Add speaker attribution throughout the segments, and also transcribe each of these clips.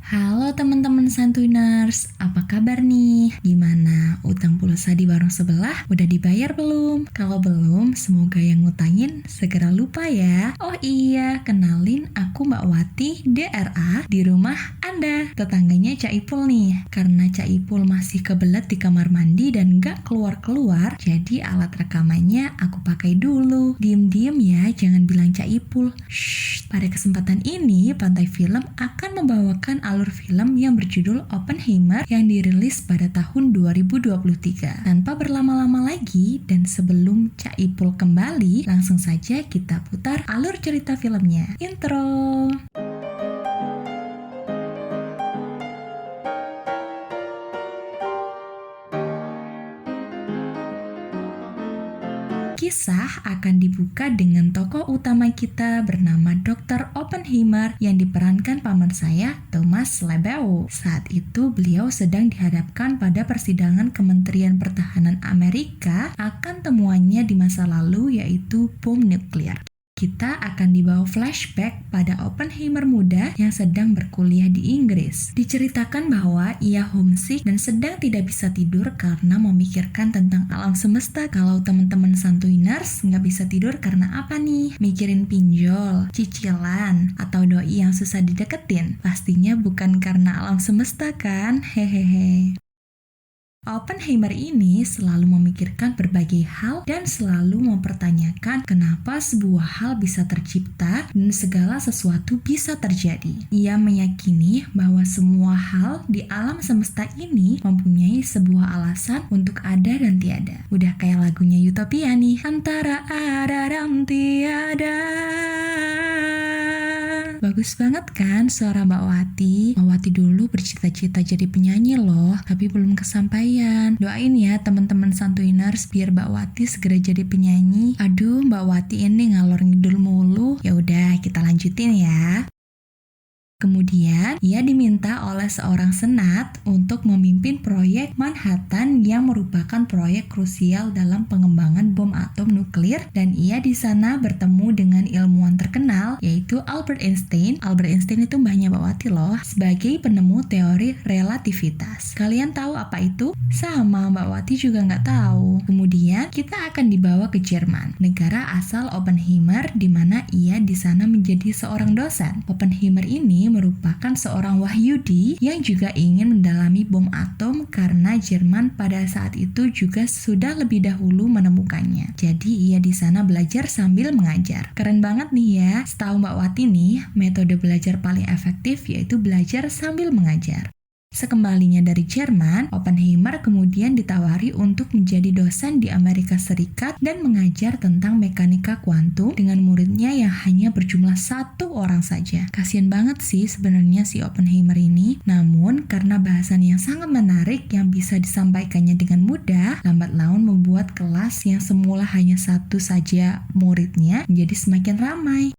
Speaker 1: Halo teman-teman Santuiners, apa kabar nih? Gimana? Utang pulsa di warung sebelah udah dibayar belum? Kalau belum, semoga yang ngutangin segera lupa ya. Oh iya, kenalin aku Mbak Wati, DRA di rumah Anda. Tetangganya Cak Ipul nih. Karena Cak Ipul masih kebelet di kamar mandi dan gak keluar-keluar, jadi alat rekamannya aku pakai dulu. Diem-diem ya, jangan bilang Cak Ipul. Shh, pada kesempatan ini, Pantai Film akan membawakan alur film yang berjudul Oppenheimer yang dirilis pada tahun 2023. Tanpa berlama-lama lagi dan sebelum Cak Ipul kembali, langsung saja kita putar alur cerita filmnya. Intro. Kisah akan dibuka dengan tokoh utama kita bernama Dr. Oppenheimer yang diperankan paman saya, Thomas Lebau. Saat itu beliau sedang dihadapkan pada persidangan Kementerian Pertahanan Amerika akan temuannya di masa lalu, yaitu bom nuklir. Kita akan dibawa flashback pada Oppenheimer muda yang sedang berkuliah di Inggris. Diceritakan bahwa ia homesick dan sedang tidak bisa tidur karena memikirkan tentang alam semesta. Kalau teman-teman Santuiners nggak bisa tidur karena apa nih? Mikirin pinjol, cicilan, atau doi yang susah dideketin? Pastinya bukan karena alam semesta kan? Hehehe. Oppenheimer ini selalu memikirkan berbagai hal dan selalu mempertanyakan kenapa sebuah hal bisa tercipta dan segala sesuatu bisa terjadi. Ia meyakini bahwa semua hal di alam semesta ini mempunyai sebuah alasan untuk ada dan tiada. Udah kayak lagunya Utopia nih, antara ada dan tiada. Bagus banget kan suara Mbak Wati? Mbak Wati dulu bercita-cita jadi penyanyi loh, tapi belum kesampaian. Doain ya teman-teman Santuiners biar Mbak Wati segera jadi penyanyi. Aduh, Mbak Wati ini ngalor ngidul mulu. Ya udah, kita lanjutin ya. Kemudian, ia diminta oleh seorang senat untuk memimpin proyek Manhattan yang merupakan proyek krusial dalam pengembangan bom atom nuklir, dan ia di sana bertemu dengan ilmuwan terkenal yaitu Albert Einstein. Albert Einstein itu mbahnya Mbak Wati loh, sebagai penemu teori relativitas. Kalian tahu apa itu? Sama, Mbak Wati juga nggak tahu. Kemudian, kita akan dibawa ke Jerman, negara asal Oppenheimer, di mana ia di sana menjadi seorang dosen. Oppenheimer ini merupakan seorang wahyudi yang juga ingin mendalami bom atom karena Jerman pada saat itu juga sudah lebih dahulu menemukannya. Jadi ia di sana belajar sambil mengajar. Keren banget nih ya. Setahu Mbak Wati nih, metode belajar paling efektif yaitu belajar sambil mengajar. Sekembalinya dari Jerman, Oppenheimer kemudian ditawari untuk menjadi dosen di Amerika Serikat dan mengajar tentang mekanika kuantum dengan muridnya yang hanya berjumlah 1 orang saja. Kasian banget sih sebenarnya si Oppenheimer ini. Namun, karena bahasan yang sangat menarik yang bisa disampaikannya dengan mudah, lambat laun membuat kelas yang semula hanya 1 saja muridnya menjadi semakin ramai.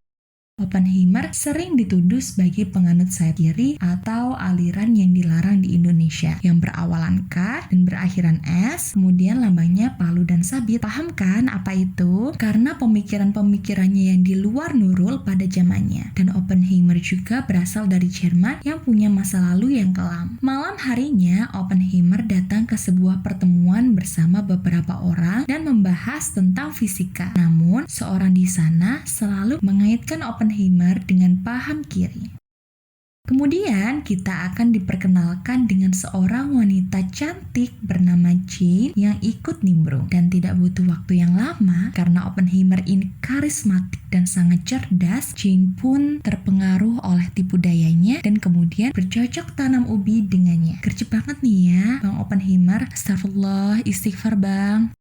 Speaker 1: Oppenheimer sering dituduh sebagai penganut sayap kiri atau aliran yang dilarang di Indonesia, yang berawalan K dan berakhiran S, kemudian lambangnya palu dan sabit. Paham kan apa itu? Karena pemikiran-pemikirannya yang di luar nurul pada zamannya. Dan Oppenheimer juga berasal dari Jerman yang punya masa lalu yang kelam. Malam harinya, Oppenheimer datang ke sebuah pertemuan bersama beberapa orang dan membahas tentang fisika. Namun, seorang di sana selalu mengaitkan Oppenheimer dengan paham kiri. Kemudian kita akan diperkenalkan dengan seorang wanita cantik bernama Jane yang ikut nimbrung. Dan tidak butuh waktu yang lama karena Oppenheimer ini karismatik dan sangat cerdas, Jane pun terpengaruh oleh tipu dayanya dan kemudian bercocok tanam ubi dengannya. Gercep banget nih ya Bang Oppenheimer. Astagfirullah, istighfar Bang.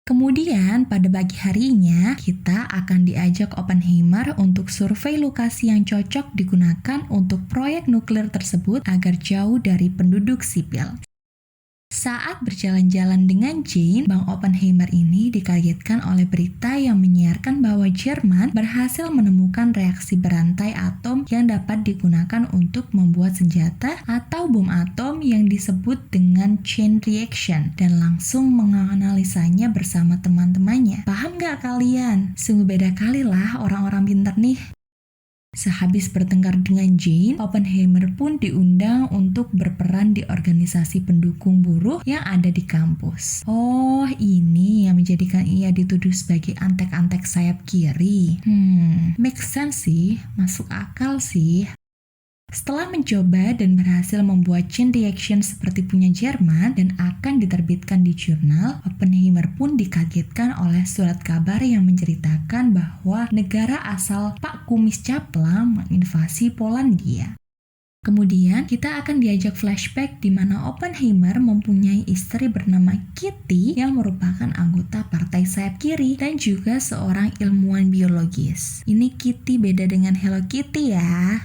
Speaker 1: Kemudian pada pagi harinya kita akan diajak Oppenheimer untuk survei lokasi yang cocok digunakan untuk proyek nuklir tersebut agar jauh dari penduduk sipil. Saat berjalan-jalan dengan Jane, Bang Oppenheimer ini dikagetkan oleh berita yang menyiarkan bahwa Jerman berhasil menemukan reaksi berantai atom yang dapat digunakan untuk membuat senjata atau bom atom yang disebut dengan chain reaction, dan langsung menganalisanya bersama teman-temannya. Paham gak kalian? Sungguh beda kali lah orang-orang pintar nih. Sehabis bertengkar dengan Jane, Oppenheimer pun diundang untuk berperan di organisasi pendukung buruh yang ada di kampus. Oh, ini yang menjadikan ia dituduh sebagai antek-antek sayap kiri. Make sense sih, masuk akal sih. Setelah mencoba dan berhasil membuat chain reaction seperti punya Jerman dan akan diterbitkan di jurnal, Oppenheimer pun dikagetkan oleh surat kabar yang menceritakan bahwa negara asal Pak Kumis Caplang menginvasi Polandia. Kemudian kita akan diajak flashback di mana Oppenheimer mempunyai istri bernama Kitty yang merupakan anggota partai sayap kiri dan juga seorang ilmuwan biologis. Ini Kitty beda dengan Hello Kitty ya.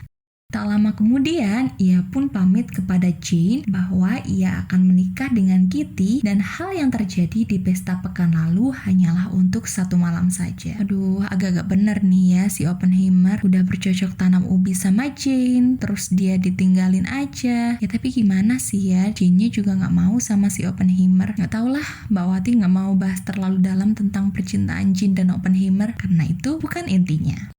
Speaker 1: Tak lama kemudian, ia pun pamit kepada Jane bahwa ia akan menikah dengan Kitty dan hal yang terjadi di pesta pekan lalu hanyalah untuk 1 malam saja. Aduh, agak-agak bener nih ya si Oppenheimer udah bercocok tanam ubi sama Jane, terus dia ditinggalin aja. Ya tapi gimana sih ya, Jane-nya juga gak mau sama si Oppenheimer. Gak tau lah, Mbak Wati gak mau bahas terlalu dalam tentang percintaan Jane dan Oppenheimer karena itu bukan intinya.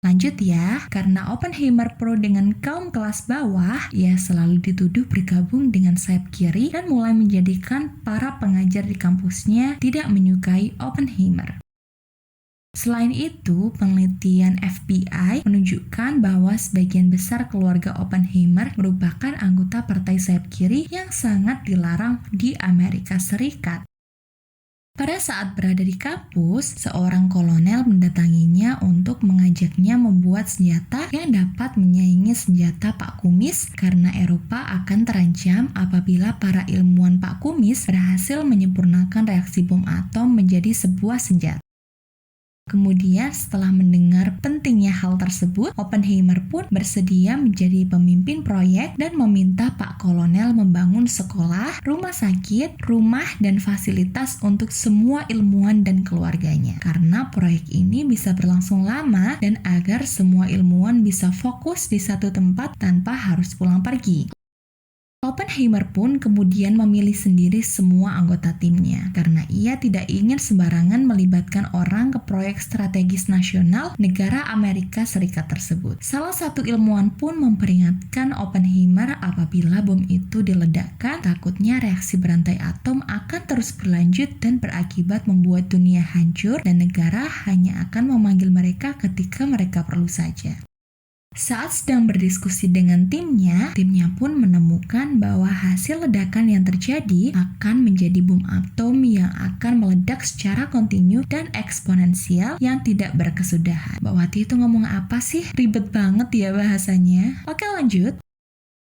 Speaker 1: Lanjut ya, karena Oppenheimer pro dengan kaum kelas bawah, ia selalu dituduh bergabung dengan sayap kiri dan mulai menjadikan para pengajar di kampusnya tidak menyukai Oppenheimer. Selain itu, penelitian FBI menunjukkan bahwa sebagian besar keluarga Oppenheimer merupakan anggota partai sayap kiri yang sangat dilarang di Amerika Serikat. Pada saat berada di kampus, seorang kolonel mendatanginya untuk mengajaknya membuat senjata yang dapat menyaingi senjata Pak Kumis karena Eropa akan terancam apabila para ilmuwan Pak Kumis berhasil menyempurnakan reaksi bom atom menjadi sebuah senjata. Kemudian setelah mendengar pentingnya hal tersebut, Oppenheimer pun bersedia menjadi pemimpin proyek dan meminta Pak Kolonel membangun sekolah, rumah sakit, rumah, dan fasilitas untuk semua ilmuwan dan keluarganya. Karena proyek ini bisa berlangsung lama dan agar semua ilmuwan bisa fokus di satu tempat tanpa harus pulang pergi. Oppenheimer pun kemudian memilih sendiri semua anggota timnya karena ia tidak ingin sembarangan melibatkan orang ke proyek strategis nasional negara Amerika Serikat tersebut. Salah satu ilmuwan pun memperingatkan Oppenheimer apabila bom itu diledakkan, takutnya reaksi berantai atom akan terus berlanjut dan berakibat membuat dunia hancur dan negara hanya akan memanggil mereka ketika mereka perlu saja. Saat sedang berdiskusi dengan timnya pun menemukan bahwa hasil ledakan yang terjadi akan menjadi bom atom yang akan meledak secara kontinu dan eksponensial yang tidak berkesudahan. Mbak Wati itu ngomong apa sih? Ribet banget ya bahasanya. Oke, lanjut.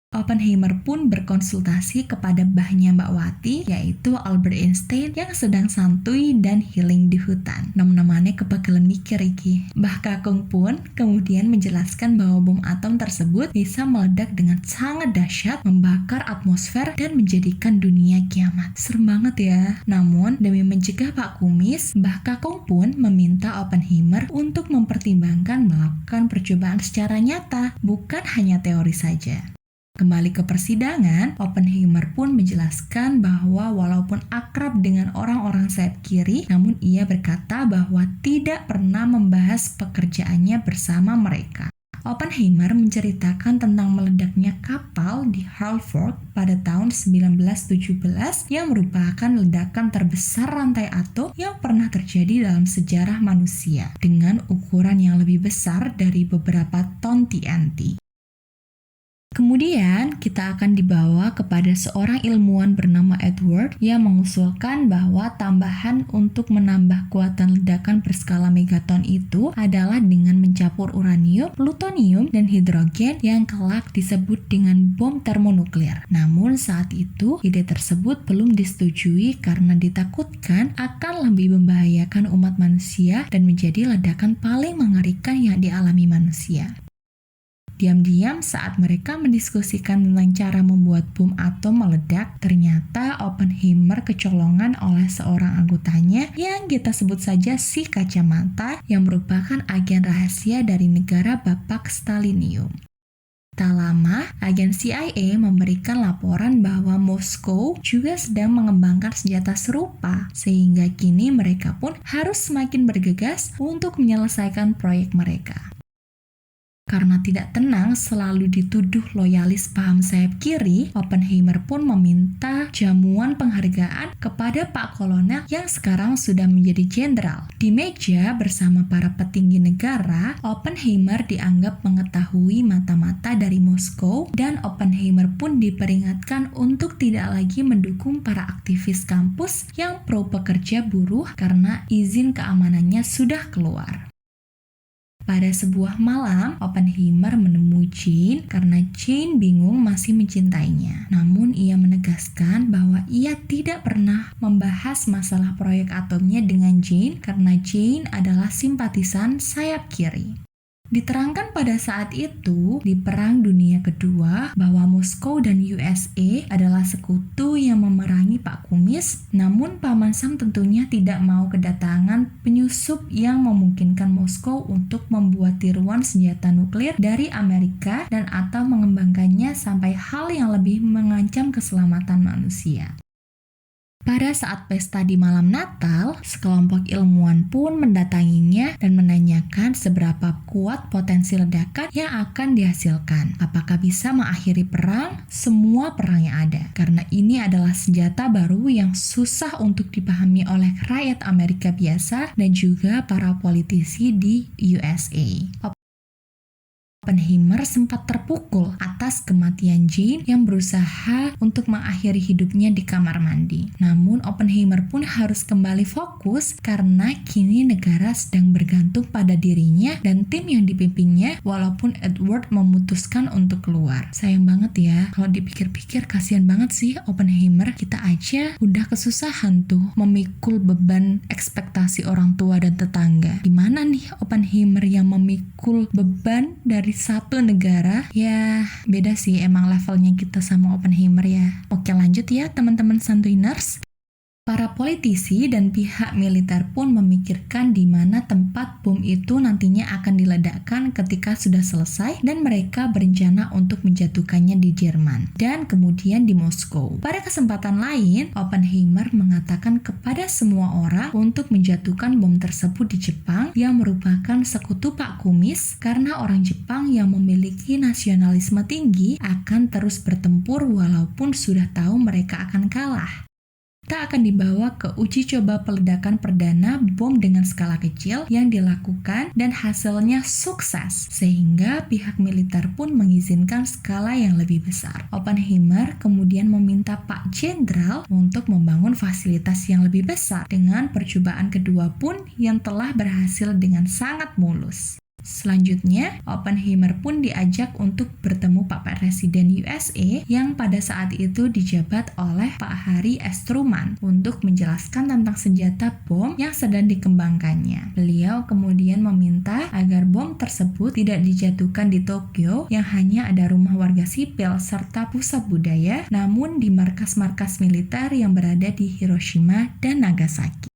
Speaker 1: Oppenheimer pun berkonsultasi kepada mbahnya Mbak Wati, yaitu Albert Einstein yang sedang santuy dan healing di hutan. Nom-nomannya kebakalan mikir iki. Mbah Kakung pun kemudian menjelaskan bahwa bom atom tersebut bisa meledak dengan sangat dahsyat, membakar atmosfer dan menjadikan dunia kiamat. Serem banget ya. Namun, demi mencegah Pak Kumis, Mbah Kakung pun meminta Oppenheimer untuk mempertimbangkan melakukan percobaan secara nyata, bukan hanya teori saja. Kembali ke persidangan, Oppenheimer pun menjelaskan bahwa walaupun akrab dengan orang-orang sayap kiri, namun ia berkata bahwa tidak pernah membahas pekerjaannya bersama mereka. Oppenheimer menceritakan tentang meledaknya kapal di Halford pada tahun 1917 yang merupakan ledakan terbesar rantai atom yang pernah terjadi dalam sejarah manusia dengan ukuran yang lebih besar dari beberapa ton TNT. Kemudian kita akan dibawa kepada seorang ilmuwan bernama Edward yang mengusulkan bahwa tambahan untuk menambah kekuatan ledakan berskala megaton itu adalah dengan mencampur uranium, plutonium, dan hidrogen yang kelak disebut dengan bom termonuklir. Namun saat itu ide tersebut belum disetujui karena ditakutkan akan lebih membahayakan umat manusia dan menjadi ledakan paling mengerikan yang dialami manusia. Diam-diam saat mereka mendiskusikan tentang cara membuat bom atom meledak, ternyata Oppenheimer kecolongan oleh seorang anggotanya yang kita sebut saja si kacamata yang merupakan agen rahasia dari negara Bapak Stalinium. Tak lama, agen CIA memberikan laporan bahwa Moskow juga sedang mengembangkan senjata serupa, sehingga kini mereka pun harus semakin bergegas untuk menyelesaikan proyek mereka. Karena tidak tenang selalu dituduh loyalis paham sayap kiri, Oppenheimer pun meminta jamuan penghargaan kepada Pak Kolonel yang sekarang sudah menjadi jenderal. Di meja bersama para petinggi negara, Oppenheimer dianggap mengetahui mata-mata dari Moskow dan Oppenheimer pun diperingatkan untuk tidak lagi mendukung para aktivis kampus yang pro pekerja buruh karena izin keamanannya sudah keluar. Pada sebuah malam, Oppenheimer menemui Jane karena Jane bingung masih mencintainya. Namun ia menegaskan bahwa ia tidak pernah membahas masalah proyek atomnya dengan Jane karena Jane adalah simpatisan sayap kiri. Diterangkan pada saat itu, di Perang Dunia Kedua, bahwa Moskow dan USA adalah sekutu yang memerangi Pak Kumis, namun Paman Sam tentunya tidak mau kedatangan penyusup yang memungkinkan Moskow untuk membuat tiruan senjata nuklir dari Amerika dan atau mengembangkannya sampai hal yang lebih mengancam keselamatan manusia. Pada saat pesta di malam Natal, sekelompok ilmuwan pun mendatanginya dan menanyakan seberapa kuat potensi ledakan yang akan dihasilkan. Apakah bisa mengakhiri perang? Semua perang yang ada. Karena ini adalah senjata baru yang susah untuk dipahami oleh rakyat Amerika biasa dan juga para politisi di USA. Oppenheimer sempat terpukul atas kematian Jane yang berusaha untuk mengakhiri hidupnya di kamar mandi. Namun Oppenheimer pun harus kembali fokus karena kini negara sedang bergantung pada dirinya dan tim yang dipimpinnya walaupun Edward memutuskan untuk keluar. Sayang banget ya, kalau dipikir-pikir kasihan banget sih Oppenheimer. Kita aja udah kesusahan tuh memikul beban ekspektasi orang tua dan tetangga. Gimana nih Oppenheimer yang memikul beban dari satu negara? Ya beda sih emang levelnya kita sama Oppenheimer ya. Oke lanjut ya teman-teman santuiners. Para politisi dan pihak militer pun memikirkan di mana tempat bom itu nantinya akan diledakkan ketika sudah selesai dan mereka berencana untuk menjatuhkannya di Jerman dan kemudian di Moskow. Pada kesempatan lain, Oppenheimer mengatakan kepada semua orang untuk menjatuhkan bom tersebut di Jepang yang merupakan sekutu Pak Kumis karena orang Jepang yang memiliki nasionalisme tinggi akan terus bertempur walaupun sudah tahu mereka akan kalah. Tak akan dibawa ke uji coba peledakan perdana bom dengan skala kecil yang dilakukan dan hasilnya sukses, sehingga pihak militer pun mengizinkan skala yang lebih besar. Oppenheimer kemudian meminta Pak Jenderal untuk membangun fasilitas yang lebih besar dengan percobaan kedua pun yang telah berhasil dengan sangat mulus. Selanjutnya, Oppenheimer pun diajak untuk bertemu Pak Presiden USA yang pada saat itu dijabat oleh Pak Harry S. Truman untuk menjelaskan tentang senjata bom yang sedang dikembangkannya. Beliau kemudian meminta agar bom tersebut tidak dijatuhkan di Tokyo yang hanya ada rumah warga sipil serta pusat budaya, namun di markas-markas militer yang berada di Hiroshima dan Nagasaki.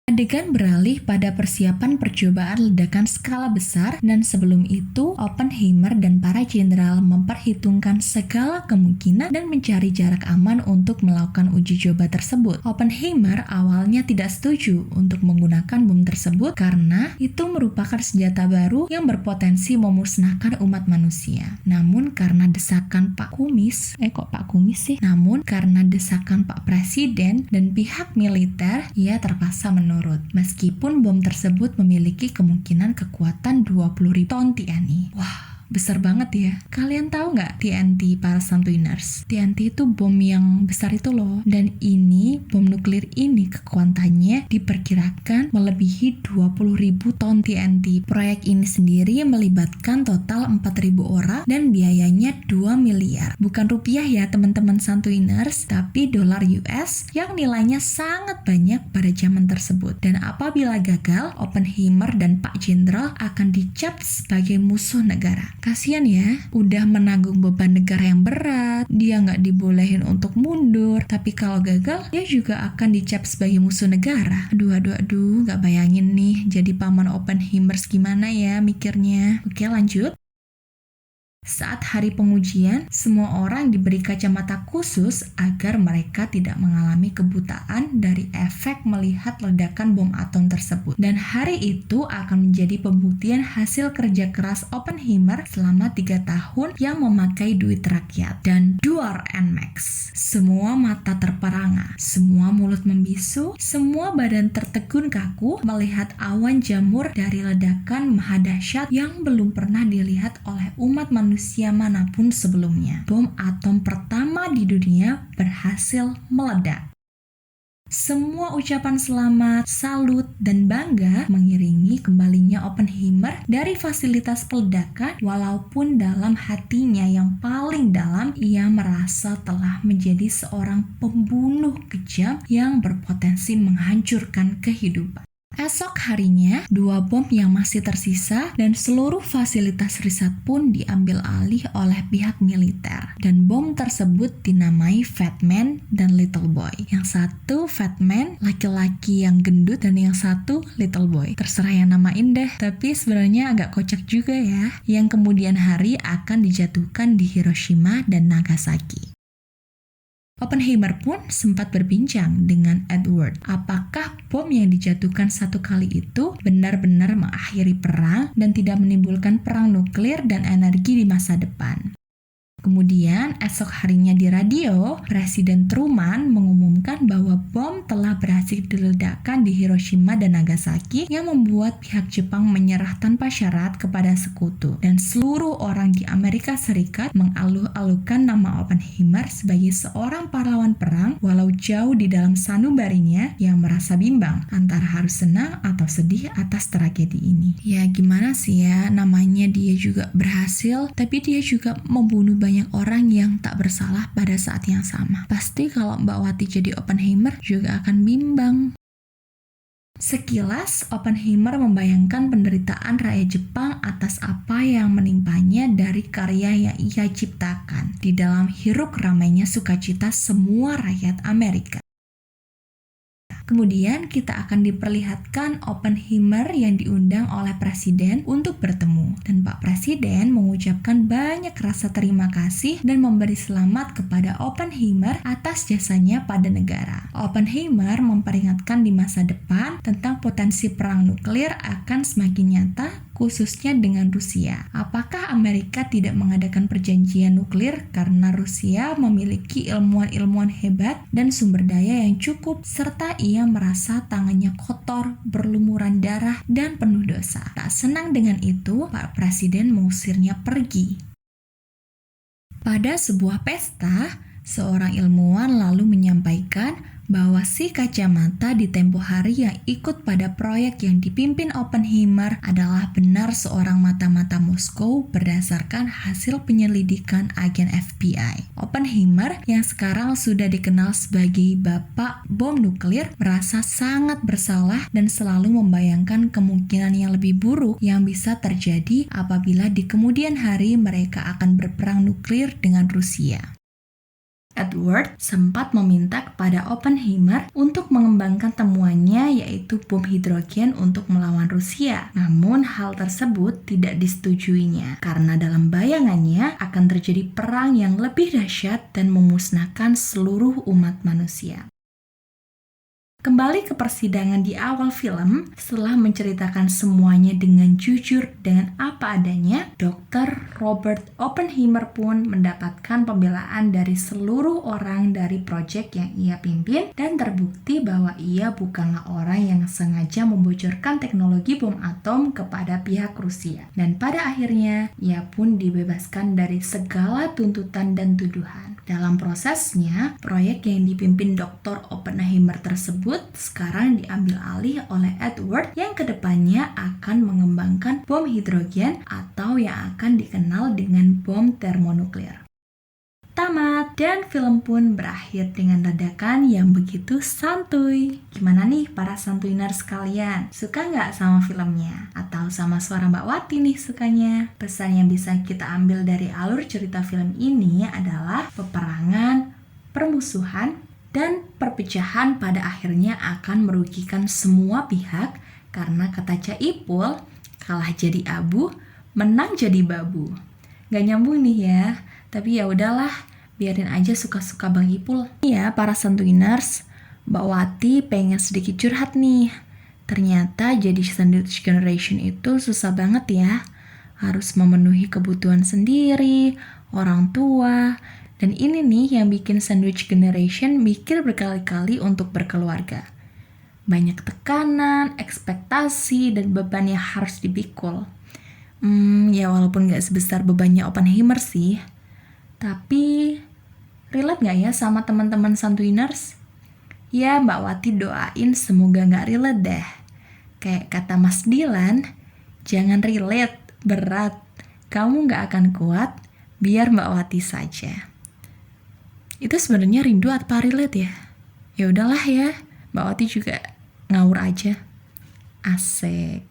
Speaker 1: Adegan beralih pada persiapan percobaan ledakan skala besar dan sebelum itu Oppenheimer dan para jenderal memperhitungkan segala kemungkinan dan mencari jarak aman untuk melakukan uji coba tersebut. Oppenheimer awalnya tidak setuju untuk menggunakan bom tersebut karena itu merupakan senjata baru yang berpotensi memusnahkan umat manusia. Namun karena desakan Pak Kumis, Namun karena desakan Pak Presiden dan pihak militer, ia terpaksa menurut. Meskipun bom tersebut memiliki kemungkinan kekuatan 20.000 ton TNI. Wah, besar banget ya. Kalian tahu nggak TNT para santuiners? TNT itu bom yang besar itu loh. Dan ini, bom nuklir ini kekuatannya diperkirakan melebihi 20.000 ton TNT. Proyek ini sendiri melibatkan total 4.000 orang dan biayanya 2 miliar. Bukan rupiah ya teman-teman santuiners, tapi dolar US yang nilainya sangat banyak pada zaman tersebut. Dan apabila gagal, Oppenheimer dan Pak Jenderal akan dicap sebagai musuh negara. Kasian ya, udah menanggung beban negara yang berat, dia nggak dibolehin untuk mundur, tapi kalau gagal, dia juga akan dicap sebagai musuh negara. Aduh, nggak bayangin nih, jadi paman Oppenheimers gimana ya mikirnya. Oke, lanjut. Saat hari pengujian, semua orang diberi kacamata khusus agar mereka tidak mengalami kebutaan dari efek melihat ledakan bom atom tersebut. Dan hari itu akan menjadi pembuktian hasil kerja keras Oppenheimer selama 3 tahun yang memakai duit rakyat. Dan Duar and Max. Semua mata terperangah, semua mulut membisu, semua badan tertegun kaku melihat awan jamur dari ledakan maha dahsyat yang belum pernah dilihat oleh umat manusia manapun sebelumnya. Bom atom pertama di dunia berhasil meledak. Semua ucapan selamat, salut, dan bangga mengiringi kembalinya Oppenheimer dari fasilitas peledakan, walaupun dalam hatinya yang paling dalam ia merasa telah menjadi seorang pembunuh kejam yang berpotensi menghancurkan kehidupan. Esok harinya, 2 bom yang masih tersisa dan seluruh fasilitas riset pun diambil alih oleh pihak militer. Dan bom tersebut dinamai Fat Man dan Little Boy. Yang satu Fat Man, laki-laki yang gendut, dan yang satu Little Boy. Terserah yang namain deh, tapi sebenarnya agak kocak juga ya. Yang kemudian hari akan dijatuhkan di Hiroshima dan Nagasaki. Oppenheimer pun sempat berbincang dengan Edward. Apakah bom yang dijatuhkan satu kali itu benar-benar mengakhiri perang dan tidak menimbulkan perang nuklir dan energi di masa depan? Kemudian, esok harinya di radio, Presiden Truman mengumumkan bahwa bom telah berhasil diledakkan di Hiroshima dan Nagasaki yang membuat pihak Jepang menyerah tanpa syarat kepada sekutu. Dan seluruh orang di Amerika Serikat mengaluh-alukan nama Oppenheimer sebagai seorang pahlawan perang walau jauh di dalam sanubarinya yang merasa bimbang antara harus senang atau sedih atas tragedi ini. Ya gimana sih ya, namanya dia juga berhasil, tapi dia juga membunuh banyak orang yang tak bersalah pada saat yang sama. Pasti kalau Mbak Wati jadi Oppenheimer juga akan bimbang. Sekilas, Oppenheimer membayangkan penderitaan rakyat Jepang atas apa yang menimpanya dari karya yang ia ciptakan di dalam hiruk ramainya sukacita semua rakyat Amerika. Kemudian kita akan diperlihatkan Oppenheimer yang diundang oleh Presiden untuk bertemu. Dan Pak Presiden mengucapkan banyak rasa terima kasih dan memberi selamat kepada Oppenheimer atas jasanya pada negara. Oppenheimer memperingatkan di masa depan tentang potensi perang nuklir akan semakin nyata, khususnya dengan Rusia. Apakah Amerika tidak mengadakan perjanjian nuklir karena Rusia memiliki ilmuwan-ilmuwan hebat dan sumber daya yang cukup, serta ia merasa tangannya kotor, berlumuran darah, dan penuh dosa. Tak senang dengan itu, Pak Presiden mengusirnya pergi. Pada sebuah pesta, seorang ilmuwan lalu menyampaikan bahwa si kacamata di tempo hari yang ikut pada proyek yang dipimpin Oppenheimer adalah benar seorang mata-mata Moskow berdasarkan hasil penyelidikan agen FBI. Oppenheimer yang sekarang sudah dikenal sebagai bapak bom nuklir merasa sangat bersalah dan selalu membayangkan kemungkinan yang lebih buruk yang bisa terjadi apabila di kemudian hari mereka akan berperang nuklir dengan Rusia. Edward sempat meminta kepada Oppenheimer untuk mengembangkan temuannya yaitu bom hidrogen untuk melawan Rusia. Namun hal tersebut tidak disetujuinya karena dalam bayangannya akan terjadi perang yang lebih dahsyat dan memusnahkan seluruh umat manusia. Kembali ke persidangan di awal film, setelah menceritakan semuanya dengan jujur dengan apa adanya, Dr. Robert Oppenheimer pun mendapatkan pembelaan dari seluruh orang dari proyek yang ia pimpin dan terbukti bahwa ia bukanlah orang yang sengaja membocorkan teknologi bom atom kepada pihak Rusia. Dan pada akhirnya, ia pun dibebaskan dari segala tuntutan dan tuduhan. Dalam prosesnya, proyek yang dipimpin Dr. Oppenheimer tersebut sekarang diambil alih oleh Edward yang kedepannya akan mengembangkan bom hidrogen atau yang akan dikenal dengan bom termonuklir. tamat dan film pun berakhir dengan ledakan yang begitu santuy. Gimana nih para santuiners sekalian? Suka nggak sama filmnya? Atau sama suara Mbak Wati nih sukanya? Pesan yang bisa kita ambil dari alur cerita film ini adalah peperangan, permusuhan, dan perpecahan pada akhirnya akan merugikan semua pihak karena kata Cak Ipul, kalah jadi abu, menang jadi babu. Gak nyambung nih ya, tapi ya udahlah, biarin aja suka-suka Bang Ipul. Ya, para santuiners, Mbak Wati pengen sedikit curhat nih. Ternyata jadi sandwich generation itu susah banget ya. Harus memenuhi kebutuhan sendiri, orang tua, dan ini nih yang bikin sandwich generation mikir berkali-kali untuk berkeluarga. Banyak tekanan, ekspektasi, dan beban yang harus dipikul. Ya walaupun gak sebesar bebannya Oppenheimer sih, tapi relate gak ya sama teman-teman santuiners? Ya Mbak Wati doain semoga gak relate deh. Kayak kata Mas Dilan, jangan relate, berat. Kamu gak akan kuat, biar Mbak Wati saja. Itu sebenarnya rindu apa relate ya? Ya udahlah ya, Mbak Wati juga ngawur aja. Asik.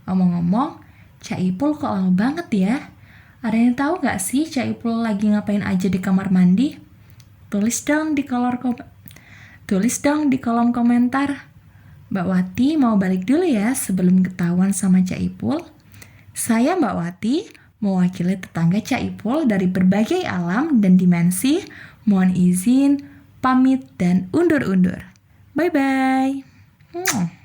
Speaker 1: Ngomong-ngomong, Cak Ipul kok lama banget ya? Ada yang tahu gak sih Cak Ipul lagi ngapain aja di kamar mandi? Tulis dong di kolom komentar. Mbak Wati mau balik dulu ya sebelum ketahuan sama Cak Ipul. Saya Mbak Wati, mewakili tetangga Cak Ipul dari berbagai alam dan dimensi. Mohon izin, pamit dan undur-undur. Bye-bye.